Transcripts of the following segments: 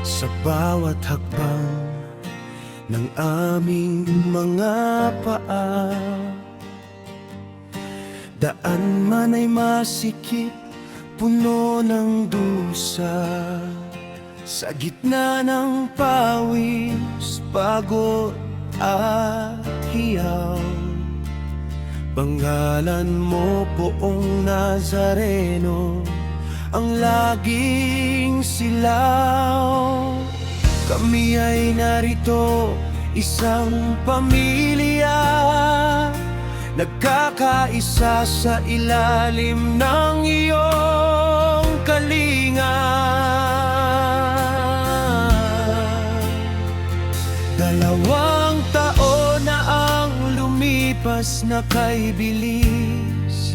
sa bawat hakbang ng aming mga paa. Daan man ay masikip, puno ng dusa, sa gitna ng pawis, pagod at hiyaw. Banggalan mo, Poong Nazareno, ang laging silaw. Kami ay narito, isang pamilya, nagkakaisa sa ilalim ng iyong kalinga. Dalawang taon na ang lumipas na kay bilis,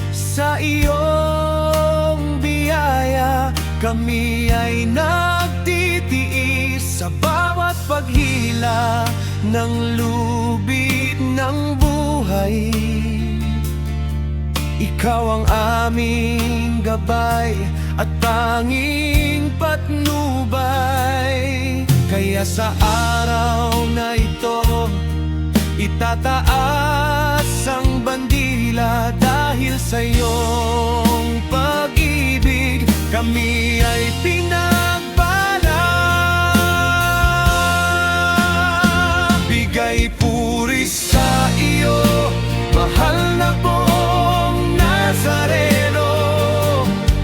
sa iyong biyaya kami ay nagtitiis, sa bawat paghila ng lubid ng buhay. Ikaw ang aming gabay at tanging patnubay. Kaya sa araw na ito, itataas ang bandila, dahil sa iyong pag-ibig kami ay pinagpala. Bigay puri sa iyo, mahal na Poong Nazareno,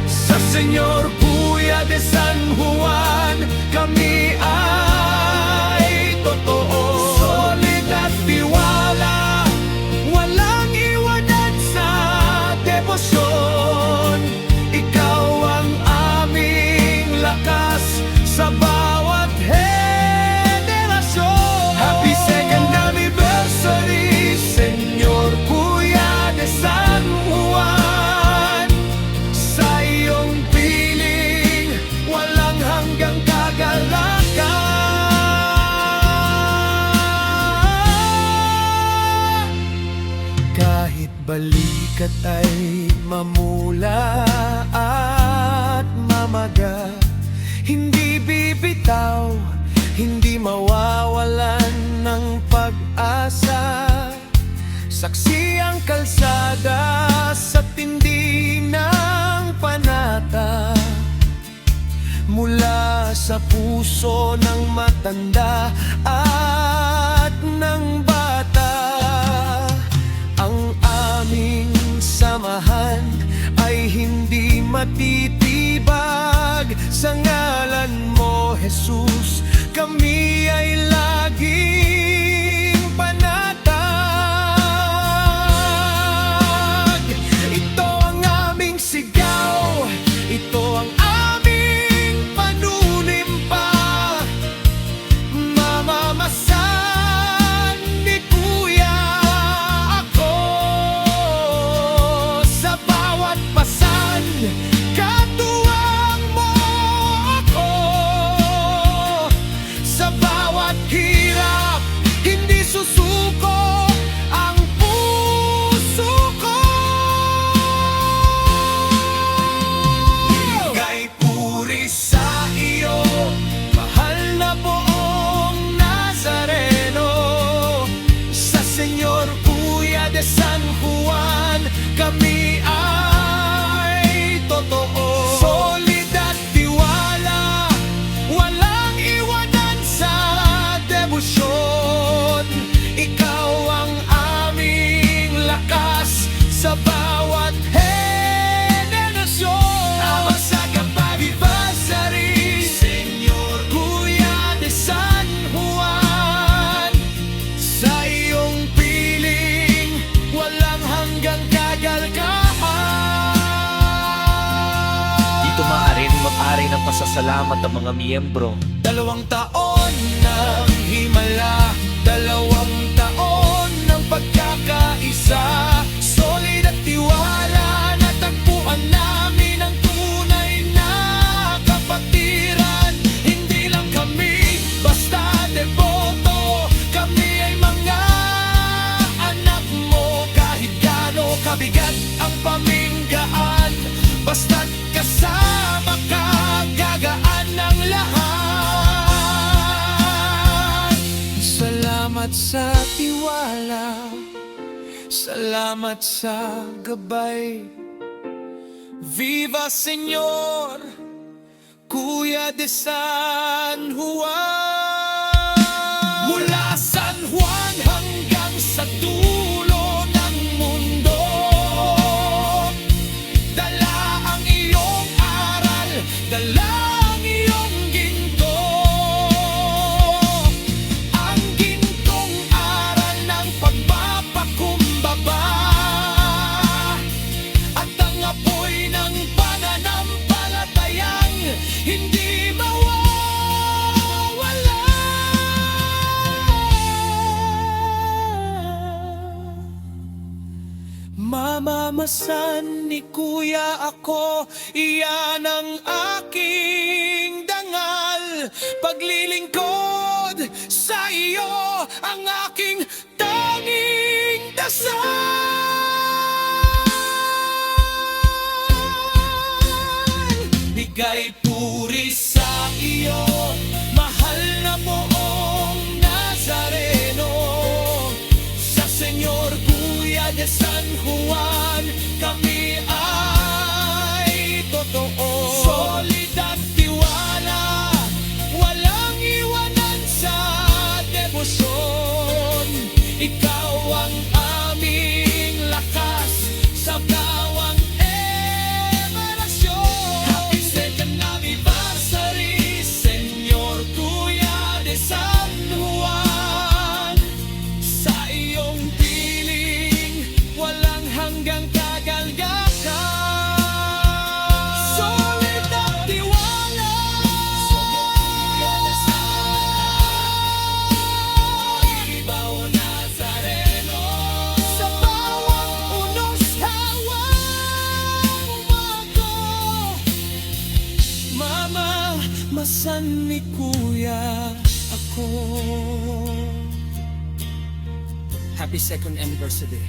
sa Senyor Kuya de San Juan kami ay totoo. Solid at tiwala, walang iwanan sa debosyon. Ikaw ang aming lakas sa bawat henerasyon. Happy second anniversary, Senyor Kuya de San Juan. Sa iyong piling, walang hanggang kagalakan. Kahit balikat ay mamula at mamaga, hindi bibitaw, hindi mawawalan ng pag-asa. Saksi ang kalsada sa tindi ng panata, mula sa puso ng matanda at ng bata. Ang aming samahan ay hindi matitibag, sa ngalan mo, Jesus, kami ay laging panatag. Ito ang aming sigaw, ito ang aming panunimpa, mamamasan ni Kuya ako. Sa bawat pasan, katuwang mo ako. Sa bawat hirap, hindi susuko ang puso ko. Bigay puri sa iyo, mahal na Poong Nazareno, sa Senyor Kuya de San Juan kami ay totoo. Solid at tiwala, walang iwanan sa debosyon. Ikaw ang aming lakas sa bawat henerasyon. Ama sa kapag-anniversary, Senyor Kuya de San Juan. Sa iyong piling, walang hanggang kagalkaan. Dito maaaring mag-ari ng pasasalamat ang mga miyembro. 2 taon ng himala, 2 taon ng pagkakaisa. Solid at tiwala, natagpuan namin ang tunay na kapatiran. Hindi lang kami basta deboto, kami ay mga anak mo. Kahit gaano kabigat ang paminggaan, basta't kasama ka, gagaan. sa tiwala, salamat sa gabay. Viva Señor, Kuya de San Juan. Mula San Juan hanggang sa dulo ng mundo, dala ang iyong aral, dala ang iyong ginto. Ang gintong aral ng pagpapakumbaba, at ang apoy ng pananampalatayang hindi mawawala. Mamamasan ni Kuya ako, iyan ang aking dangal. Paglilingkod sa iyo, ang aking tanging dasal. Bigay puri sa iyo, mahal na poong Nazareno. Sa Senyor Kuya de San Juan, kami ay totoo. Solid at tiwala, walang iwanan sa debosyon. Ikaw ang aming lakas sa bawang emanasyon. Happy second anniversary, Senyor Kuya de San Juan. Sa iyong piling, walang hanggang kagalgakan. Solid at tiwala, Ibaw Nazareno. Sa bawang unos hawang umago, Mama, masan ni Kuya ako. Happy second anniversary.